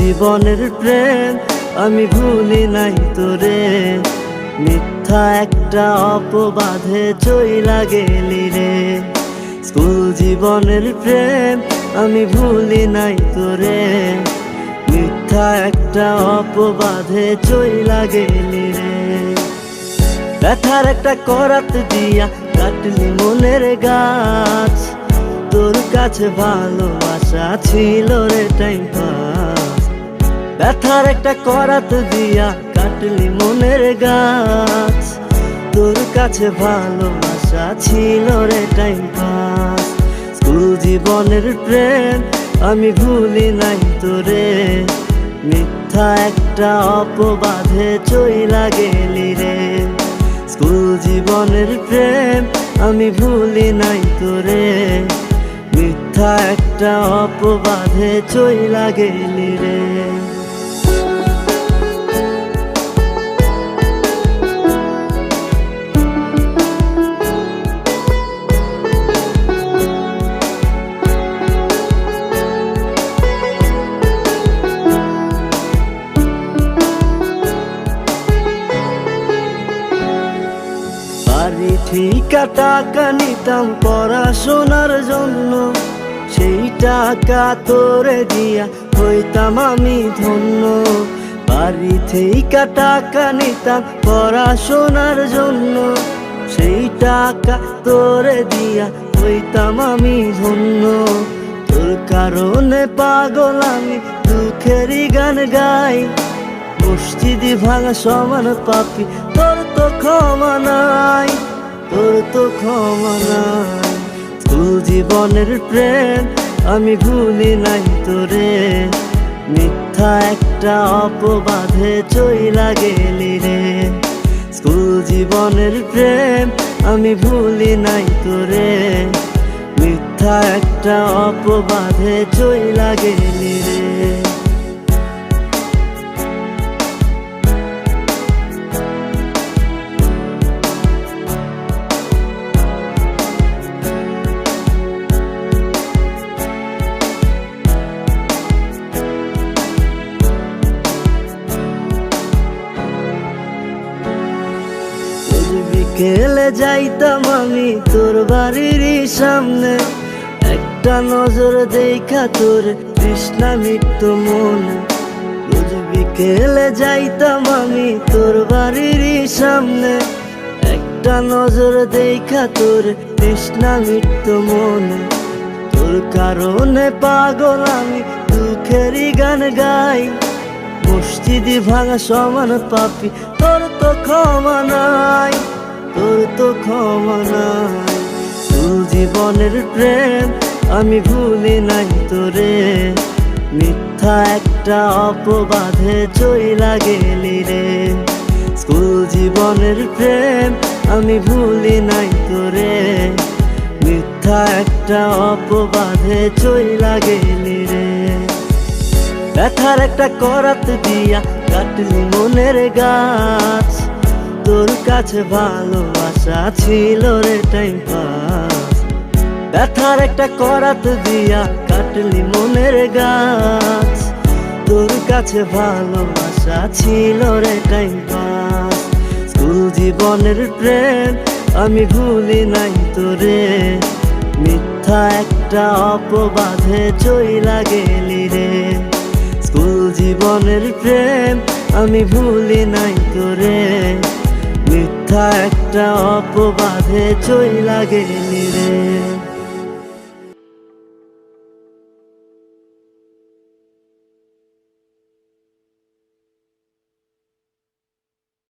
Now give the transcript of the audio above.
জীবনের প্রেম আমি ভুলি নাই তোরে, মিথ্যা একটা অপবাদে চইলা গেলি রে। স্কুল জীবনের প্রেম আমি ভুলি নাই তোরে, মিথ্যা একটা অপবাদে চইলা গেলি রে। ব্যথার একটা করাত দিয়া কাটলি মনের গাছ, তোর কাছে ভালোবাসা ছিল রে টাইম পাস। ব্যথার একটা করাত দিয়া কাটলি মনের গাছ, তোর কাছে ভালোবাসা ছিল রে টাইম পাস। স্কুল জীবনের প্রেম আমি ভুলি নাই তোরে, মিথ্যা একটা অপবাদে চইলা গেলি রে। স্কুল জীবনের প্রেম আমি ভুলি নাই তোরে, মিথ্যা একটা অপবাদে চইলা গেলি রে। বাড়ি ঠিকা টাকা নিতাম পড়াশোনার জন্য, সেই টাকা তোরে দিয়া হইতাম আমি ধন্য। বাড়ি ঠিকা টাকা নিতাম পড়াশোনার জন্য, সেই টাকা তোরে দিয়া হইতাম আমি ধন্য। তোর কারণে পাগল আমি দুঃখেরই গান গাই, মসজিদি ভাঙা সমান পাপি তোর তো ক্ষমা নাই, তোর তো ক্ষমা নাই। স্কুল জীবনের প্রেম আমি ভুলি নাই তোরে, মিথ্যা একটা অপবাদে চইলা গেলি রে। স্কুল জীবনের প্রেম আমি ভুলি নাই তোরে, মিথ্যা একটা অপবাদে চইলা গেলি রে। বিকেলে যাইতাম আমি তোর বাড়ির সামনে, একটা নজর দেখা তোর তৃষ্ণা মিটত মনে। রোজ বিকেলে যাইতাম আমি তোর বাড়ির সামনে, একটা নজর দেখা তোর তৃষ্ণা মিটত মনে। তোর কারণে পাগল আমি দুঃখেরই গান গাই, মসজিদি ভাঙা সমান পাপি তোর তো ক্ষমা নাই, তোর তো ক্ষমা নাই। স্কুল জীবনের প্রেম আমি ভুলি নাই তোরে, মিথ্যা একটা অপবাদে চইলা গেলি রে। স্কুল জীবনের প্রেম আমি ভুলি নাই তোরে, মিথ্যা একটা অপবাদে চইলা গেলি রে। ব্যথার একটা করাত দিয়া কাটলি মনের গাছ, তোর কাছে ভালোবাসা ছিল রে টাইম পাস। ব্যথার একটা করাত দিয়া কাটলি মনের গাছ, তোর কাছে ভালোবাসা ছিল রে টাইম পাস। স্কুল জীবনের প্রেম আমি ভুলি নাই তোরে, মিথ্যা একটা অপবাদে চইলা গেলি রে। স্কুল জীবনের প্রেম আমি ভুলি নাই তোরে, মিথ্যা একটা অপবাদে চইলা গেলি রে।